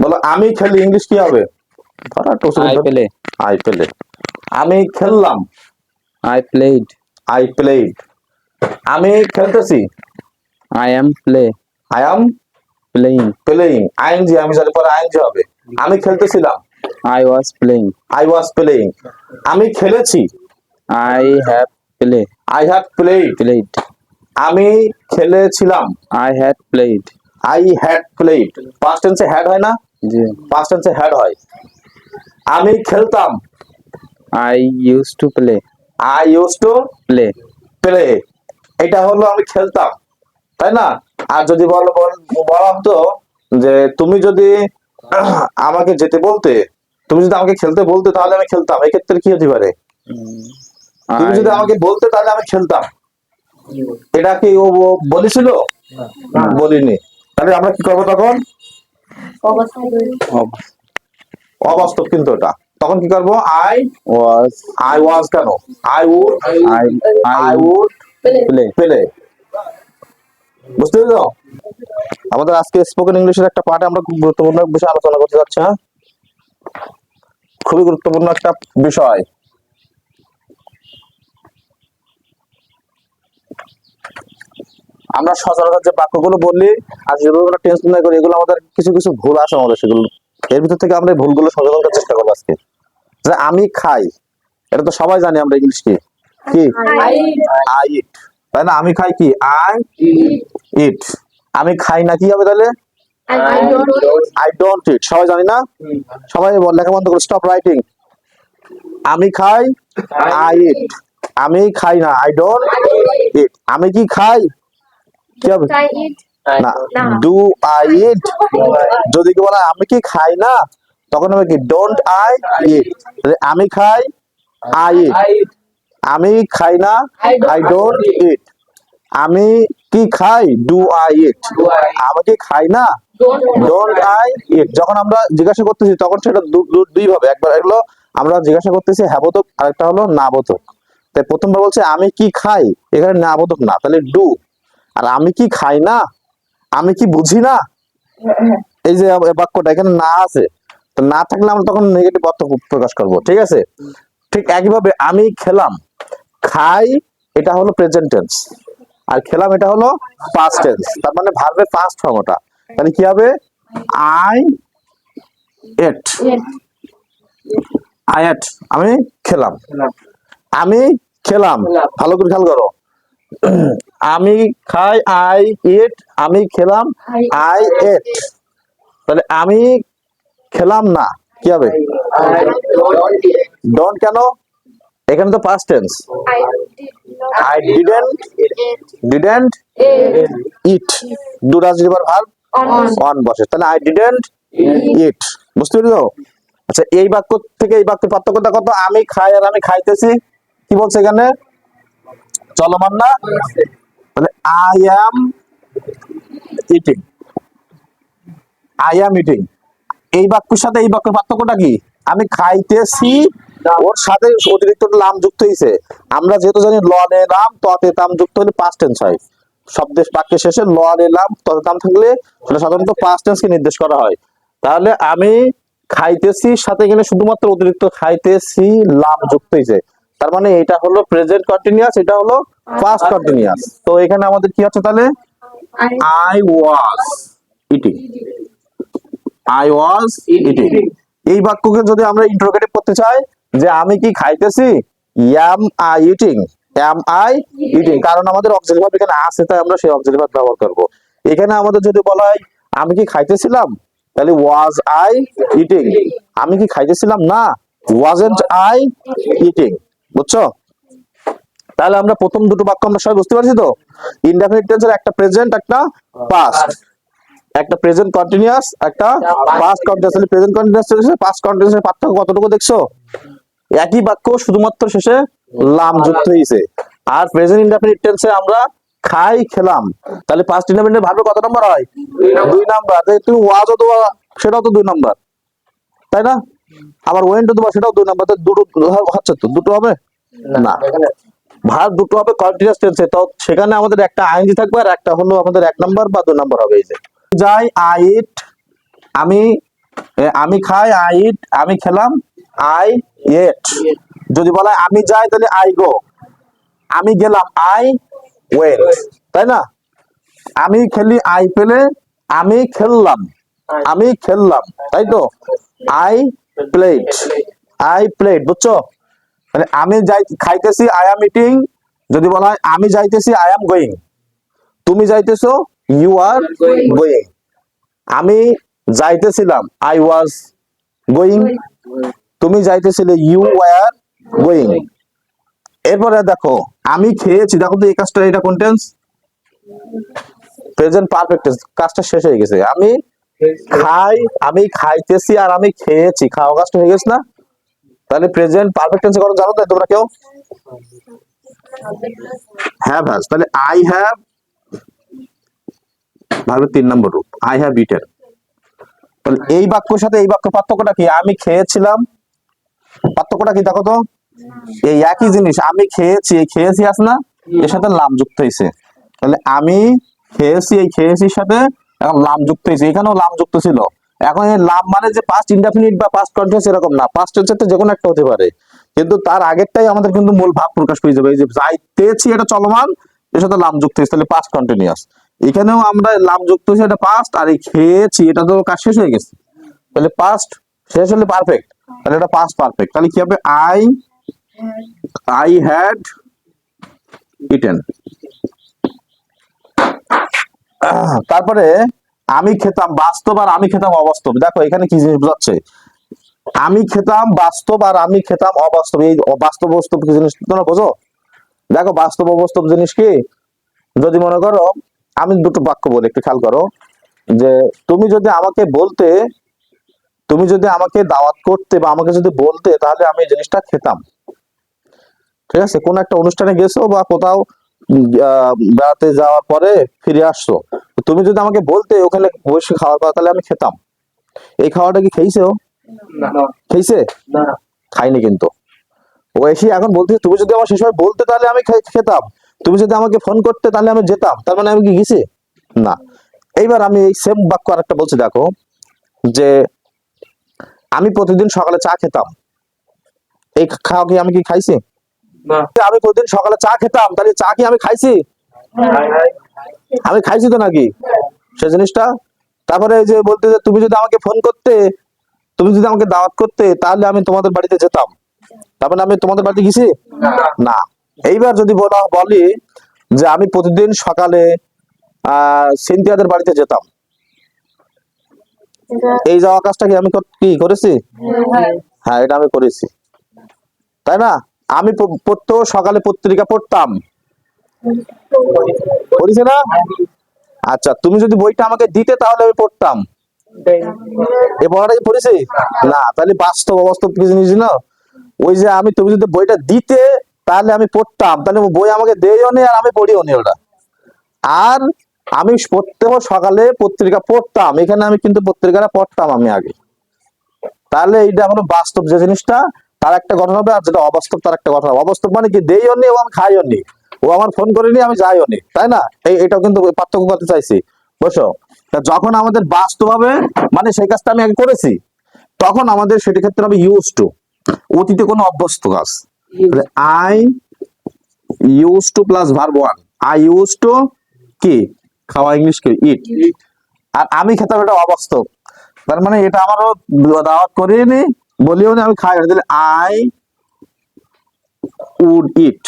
বলো আমি খেলি, ইংলিশ কি হবে? I play. I play. আমি খেললাম, I played. I played. আমি খেলতেছি, I am play. I am Playing. Playing. ING আমি জানি পরে আইএনজি হবে। আমি খেলতেছিলাম, I was playing. I was playing. আমি খেলেছি, I have play. I have played. Played. আমি খেলেছিলাম, I had played. I had played. Past টেন্সে হ্যাড হয় না, জি। পাস্ট টেন্সে হ্যাড হয়। আমি খেলতাম, I used to play. I use to Play. Play. এটা হলো আমি খেলতাম, তাই না? আর যদি বলা হতো যে তুমি যদি আমাকে যেতে বলতে, তুমি যদি আমাকে খেলতে বলতে তাহলে আমি খেলতাম, এক্ষেত্রে কি হতে পারে? তুমি যদি আমাকে বলতে তাহলে আমি খেলতাম। এটা কি ও বলেছিল? বলিনি। তাহলে আমরা কি করবো তখন? অবাস্তব কিন্তু এটা। তখন কি করবো? I Was. I was can? I would I would Play. Play. বুঝতে পেরেছো? আমাদের আজকে স্পোকেন ইংলিশের একটা পার্টে আমরা খুব গুরুত্বপূর্ণ বিষয় আলোচনা করতে যাচ্ছি। হ্যাঁ, খুবই গুরুত্বপূর্ণ একটা বিষয়। আমরা সচরাচর যে বাক্যগুলো বললি আর যেগুলো আমরা টেন্স নির্ণয় করি, এগুলো আমাদের কিছু কিছু ভুল আছে আমাদের, সেগুলো এর ভিতর থেকে আমরা এই ভুলগুলো সংশোধন করার চেষ্টা করবো আজকে। যে আমি খাই, এটা তো সবাই জানি আমরা ইংলিশ কি কি আই ইট, তাই না? আমি খাই কি? I eat. আমি খাই না কি হবে তাহলে? আই ডোন্ট ইট। সবাই জানি না? সবাই লেখা বন্ধ করে স্টপ রাইটিং। আমি খাই, আই ইট। আমি খাই না, আই ডোন্ট ইট। আমি কি খাই? কি হবে? না, ডু আই ইট। যদি কি বলা আমি কি খাই না, তখন হবে কি? Don't I eat. আমি খাই, আই ইট। আমি খাই না, আই ডোন্ট ইট। আমি কি খাই? Do I eat. আমি কি খাই না, ডোন্ট আই ইট। যখন আমরা জিজ্ঞাসা করতেছি তখন সেটা দুই ভাবে, একবার এগুলো আমরা জিজ্ঞাসা করতেছি হ্যাবোধক, আরেকটা হলো নাবোধক। তাই প্রথমবার বলছে আমি কি খাই, এখানে নাবোধক না, তাহলে ডু। আর আমি কি খাই না, আমি কি বুঝি না, এই যে বাক্যটা এখানে না আছে, তো না থাকলে আমরা তখন নেগেটিভ অর্থ প্রকাশ করব। ঠিক আছে? ঠিক একইভাবে আমি খেলাম, খাই এটা হলো প্রেজেন্ট টেন্স, আর খেলাম এটা হলো পাস্ট টেন্স। তার মানে ভার্বের পাস্ট ফর্ম ওটা। তাহলে কি হবে? I ate. আই এট, আমি খেলাম। আমি খেলাম, ভালো করে খেয়াল করো। আমি খাই, আই ইট। আমি খেলাম, আই এট। তাহলে আমি খেলাম না, কি হবে? ডোন্ট কেন? এখানে তো past tense. I didn't it. Do does river verb on বসে, তাহলে আই ডিডেন্ট ইট। বুঝতে পেরেছো? আচ্ছা, এই বাক্য থেকে এই বাক্যের পার্থক্যটা কত? আমি খাই আর আমি খাইতেছি, কি বলছে এখানে? চলমান না? মানে I am eating, I am eating. এই বাক্যের সাথে এই বাক্যের পার্থক্যটা কি? আমি খাইতেছি, ওর সাথে অতিরিক্ত লাম যুক্ত হয়েছে। আমরা যেহেতু জানি ল নে লাম ততে তাম যুক্ত হলে পাস্ট টেন্স হয়। শব্দের বাক্যের শেষে ল নে লাম ততে তাম থাকলে সেটা সাধারণত পাস্ট টেন্সকে নির্দেশ করা হয়। তাহলে আমি খাইতেছি সাথে এখানে শুধুমাত্র অতিরিক্ত খাইতেছি লাম যুক্ত হয়েছে, তার মানে এটা হলো প্রেজেন্ট কন্টিনিউয়াস, এটা হলো পাস্ট কন্টিনিউয়াস। তো এখানে আমাদের কি আছে তাহলে? I was eating, I was eating. এই বাক্যকে যদি আমরা ইন্টারোগেটিভ করতে চাই যে আমি কি খাইতেছি, am I eating, am I eating. কারণ আমাদের অক্সিলারি ভার্ব এখানে আছে, তাই আমরা সেই অক্সিলারি ভার্ব ব্যবহার করব। এখানে আমাদের যদি বলা হয় আমি কি খাইতেছিলাম, তাহলে ওয়াজ আই ইটিং। আমি কি খাইতেছিলাম না, ওয়াজন্ট আই ইটিং। বুঝছো? তাহলে আমরা প্রথম দুটো বাক্য আমরা সবাই বুঝতে পারছি তো? ইনডেফিনিট টেন্সের একটা প্রেজেন্ট, একটা পাস্ট, একটা প্রেজেন্ট কন্টিনিউয়াস, একটা পাস্ট কন্টিনিউয়াস। প্রেজেন্ট কন্টিনিউয়াস এর পাস্ট কন্টিনিউয়াসের পার্থক্য কতটুকু দেখছো? একই বাক্য, শুধুমাত্র শেষে লাম যুক্ত হয়েছে। আর প্রেজেন্ট ইনডেফিনিট টেন্সে আমরা খাই, খেলাম, তাহলে পাস্ট ইনডেফিনিট ভার্বে কত নাম্বার হয়? 2 নাম্বার। তুমি ওয়াজও দেওয়া, সেটাও তো 2 নাম্বার, তাই না? আবার ওয়েন্ট দেওয়া, সেটাও 2 নাম্বার। দুটো হচ্ছে তো, দুটো হবে না, ভার্ব দুটো হবে কন্টিনিউয়াস টেন্সে। তো সেখানে আমাদের একটা আইএনজি থাকবে আর একটা হলো আমাদের 1 নাম্বার বা 2 নাম্বার হবে। এই যে যাই, আই ইট আমি আমি খাই, আই ইট, আমি খেলাম, আই এট। যদি বলা হয় আমি যাই তাহলে আই গো, আমি গেলাম, আই ওয়েন্ট, তাই না? আমি খেলি, আই পেলে, আমি খেললাম, আমি খেললাম, তাই তো? আই প্লেড, আই প্লেড, বুঝছো? মানে আমি যাই খাইতেছি, আই এম ইটিং। যদি বলা হয় আমি যাইতেছি, আই এম গোয়িং। তুমি যাইতেছো, ইউ আর গোয়িং। আমি যাইতেছিলাম, আই ওয়াজ গোয়িং। তুমি যাইতেছিলে, ইউ ওয়ার গোয়িং। এরপরে দেখো আমি খেয়েছি, দেখো তো এই কাজটা, এটা কোন টেন্স? প্রেজেন্ট পারফেক্ট টেন্স, কাজটা শেষ হয়ে গেছে। আমি খাই, আমি খাইতেছি, আর আমি খেয়েছি, খাওয়া কাজটা হয়ে গেছে না? তাহলে প্রেজেন্ট পারফেক্ট টেন্স করো, জানো তো তোমরা কেউ? Have has. তাহলে আই হ্যাভ ভার্বের 3 নম্বর রূপ, আই হ্যাভ ইটেন। তাহলে এই বাক্যের সাথে এই বাক্যের পার্থক্যটা কি? আমি খেয়েছিলাম, পার্থক্যটা কি দেখো তো? এই একই জিনিস, আমি খেয়েছি, এই খেয়েছি আছে না, এর সাথে লাম যুক্ত হয়েছে। তাহলে আমি খেয়েছি, এই খেয়েছির সাথে এখন লাম যুক্ত হয়েছে, এখানেও লাম যুক্ত ছিল। এখন এই লাম মানে যে পাস্ট ইনডেফিনিট বা পাস্ট কন্টিনিউয়াস এরকম না, পাস্ট টেন্সের যে কোনো একটা হতে পারে, কিন্তু তার আগেরটাই আমাদের কিন্তু মূল ভাব প্রকাশ পেয়ে যাবে। এই যে যাইতেছি, এটা চলমান, এর সাথে লাম যুক্ত হয়েছে, তাহলে পাস্ট কন্টিনিউয়াস। এখানেও আমরা লাম যুক্ত হয়েছে, এটা পাস্ট, আর এই খেয়েছি এটা তো কাজ শেষ হয়ে গেছে, তাহলে পাস্ট শেষ হলে পারফেক্ট, তাহলে এটা পাস্ট পারফেক্ট। তাহলে কি হবে? I had eaten. তারপরে আমি খেতাম বাস্তব, আর আমি খেতাম অবাস্তব। দেখো এখানে কি জিনিস বোঝাচ্ছে? আমি খেতাম বাস্তব, আর আমি খেতাম অবাস্তব। এই বাস্তব বাস্তব কি জিনিস তোমরা বোঝো? দেখো বাস্তব অবাস্তব জিনিস কি? যদি মনে করো, আমি দুটো বাক্য বলি, একটু খেয়াল করো, যে তুমি যদি আমাকে বলতে, তুমি যদি আমাকে দাওয়াত করতে বা আমাকে যদি বলতে, তাহলে আমি এই জিনিসটা খেতাম। ঠিক আছে? কোন একটা অনুষ্ঠানে গেছো বা কোথাও বেড়াতে যাওয়ার পরে ফিরে আসছো, তো তুমি যদি আমাকে বলতে ওখানে বসে খাওয়ার পর, তাহলে আমি খেতাম। এই খাওয়াটা কি খেয়েছো? খেয়েছে? খাইনি কিন্তু। ও এসে এখন বলতে, তুমি যদি আমার সে সময় বলতে তাহলে আমি খেতাম, তুমি যদি আমাকে ফোন করতে তাহলে আমি যেতাম, তার মানে আমি কি গেছি? না। এইবার আমি এই সেম বাক্য আরেকটা বলছি, দেখো, যে আমি প্রতিদিন সকালে চা খেতাম। এই খাওয়া কি আমি কি খাইছি? আমি প্রতিদিন সকালে চা খেতাম, তাহলে চা কি আমি খাইছি? আমি খাইছি তো নাকি সে জিনিসটা? তারপরে এই যে বলতে, যে তুমি যদি আমাকে ফোন করতে, তুমি যদি আমাকে দাওয়াত করতে, তাহলে আমি তোমাদের বাড়িতে যেতাম, তার মানে আমি তোমাদের বাড়িতে গেছি? না। এইবার যদি বলি যে আমি প্রতিদিন সকালে সিনথিয়াদের বাড়িতে যেতাম, এই যাওয়া কাজটা কি আমি কি করেছি? হ্যাঁ, এটা আমি করেছি, তাই না? আমি প্রত্যহ সকালে পত্রিকা পড়তাম, পড়েছি না? আচ্ছা, তুমি যদি বইটা আমাকে দিতে তাহলে আমি পড়তাম, এই পড়াটা কি পড়েছি? না। তাহলে বাস্তব অবাস্তব কি জিনিস না? ওই যে তুমি যদি বইটা দিতে তাহলে আমি পড়তাম, তাহলে বই আমাকে দেইও নি আর আমি পড়িও নি ওটা। আর আমি প্রত্যহ সকালে পত্রিকা পড়তাম, এখানে আমি কিন্তু পত্রিকাটা পড়তাম আমি আগে। তাহলে এইটা হলো বাস্তব যে জিনিসটা, তার একটা ঘটনা হবে, আর যেটা অবাস্তব তার একটা ঘটনা হবে। অবাস্তব মানে কি? দেইও নি ও আমি খাইও নি, ও আমার ফোন করিনি আমি যাইও নি, তাই না? এটাও কিন্তু পার্থক্য করতে চাইছি, বুঝছো? যখন আমাদের বাস্তব হবে, মানে সেই কাজটা আমি আগে করেছি, তখন আমাদের সেটি ক্ষেত্রে হবে ইউজ টু, অতীতে কোনো অভ্যস্ত কাজ। I use to plus verb one, I use to কি খাওয়া, ইংলিশ কি ইট। আর আমি খেতাম, এটা অবাস্তব, তার মানে এটা আমারও দাওয়াত করিনি, বলিও নি, আমি খাই। তাহলে আই উড ইট।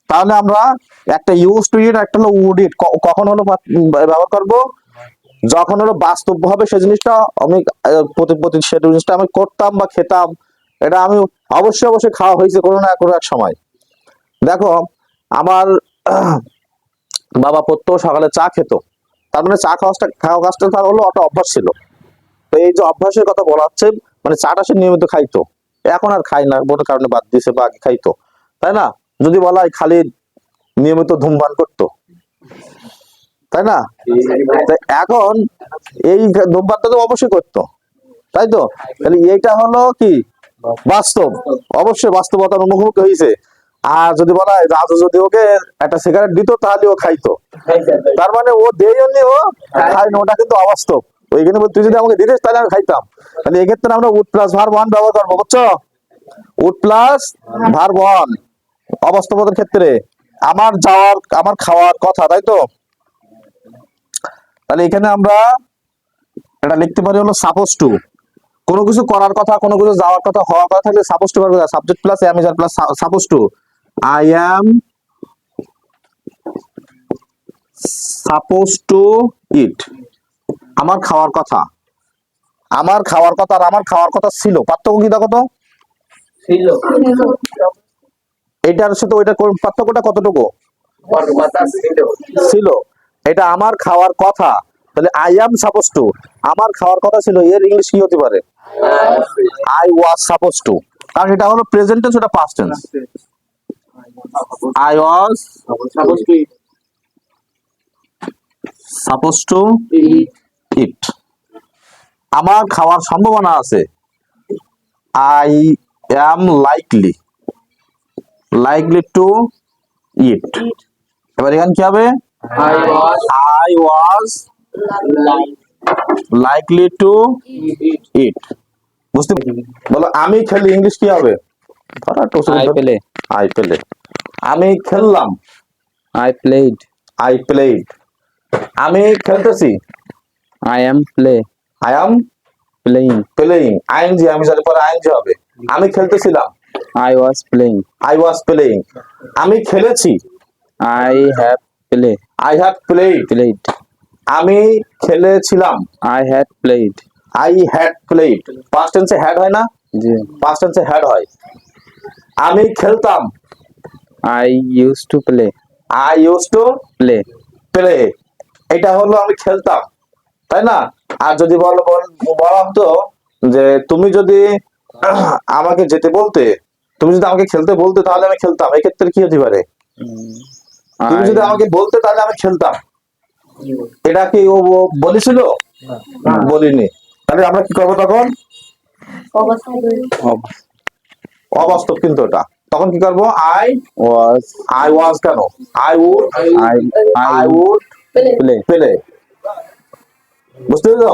তাহলে আমরা একটা ইউজ টু ইট, একটা হলো উড ইট, কখন হলো ব্যবহার করব? যখন হলো বাস্তব হবে সে জিনিসটা, আমি সে জিনিসটা আমি করতাম বা খেতাম, এটা আমি অবশ্যই অবশ্যই খাওয়া হয়েছে কোনো না কোনো এক সময়। দেখো আমার বাবা প্রত্যহ সকালে চা খেত, তার মানে চা খাওয়া কাজটা তার হলো একটা অভ্যাস ছিল। তো এই যে অভ্যাসের কথা বলা হচ্ছে, মানে চাটা সে নিয়মিত খাইতো, এখন আর খাই না, কোনো কারণে বাদ দিয়েছে, বা আগে খাইতো, তাই না? যদি বলা হয় খালি নিয়মিত ধূমপান করতো, তাই না? এখন এই ধূমপানটা তো অবশ্যই করতো, তাই তো? তাহলে এইটা হলো কি বাস্তব, অবশ্যই বাস্তবতার মুখোমুখি হয়েছে। আর যদি বলা হয় রাজু যদি ওকে একটা সিগারেট দিত তাহলে ও খাইতো, তার মানে ও দেয়নি, ও খায়নি, ওটা কিন্তু অবাস্তব, ওইখানে তুই যদি আমাকে দিতিস তাহলে আমি খাইতাম। তাহলে এক্ষেত্রে আমরা উড প্লাস ভার্ব ওয়ান ব্যবহার করবো, বুঝছো? উড প্লাস ভার্ব ওয়ান অবস্থাপদের ক্ষেত্রে। আমার যাওয়ার, আমার খাওয়ার কথা, তাই তো? তাহলে এখানে আমরা এটা লিখতে পারি হলো সাপোজ টু। কোনো কিছু করার কথা, কোনো কিছু যাওয়ার কথা, হওয়ার কথা থাকলে সাপোজ টু ব্যবহার করা, subject plus am is are plus suppose to. I am suppose to eat, আমার খাওয়ার কথা। আমার খাওয়ার কথা আর আমার খাওয়ার কথা ছিল, পার্থক্য কি দেখো তো? ছিল এটার সাথে ওইটার পার্থক্যটা কতটুকু? কথা ছিল ছিল। এটা আমার খাওয়ার কথা, তাহলে আই অ্যাম সাপোজ টু, আমার খাওয়ার কথা ছিল, এর ইংলিশ কি হতে পারে? I was suppose to. কারণ এটা হলো প্রেজেন্ট টেন্স, ওটা past tense. I was suppose to suppose to eat, আমার খাওয়ার সম্ভাবনা আছে। I am likely to eat. এবার এখানে কি হবে? I was likely to eat. বুঝতে বলো, আমি খেলি ইংলিশ কি হবে? I play I play. আমি খেললাম, I played আই প্লেড। আমি খেলতেছি, I am I am playing playing. ING, আমি জানি পরে আইএনজি হবে। আমি খেলতেছিলাম, I was playing I was playing. আমি খেলেছি, I have I have played. আমি খেলেছিলাম, I had played I had played. Past টেন্সে হ্যাড হয় না? জি পাস্ট টেন্সে হ্যাড হয়। আমি খেলতাম, I used to I use to play play. এটা হলো আমি খেলতাম, তাই না? আর যদি বলা হতো যে তুমি যদি আমাকে যেতে বলতে, তুমি যদি আমাকে খেলতে বলতে তাহলে আমি খেলতাম, এক্ষেত্রে কি হতে পারে? তুমি যদি I আমাকে বলতে তাহলে আমি খেলতাম। এটা কি ও বলেছিল? বলিনি। তাহলে আমরা কি করবো তখন? of অবাস্তব কিন্তু এটা। তখন কি করবো? I was was can? I would I I would play play. বুঝতে পেরেছো?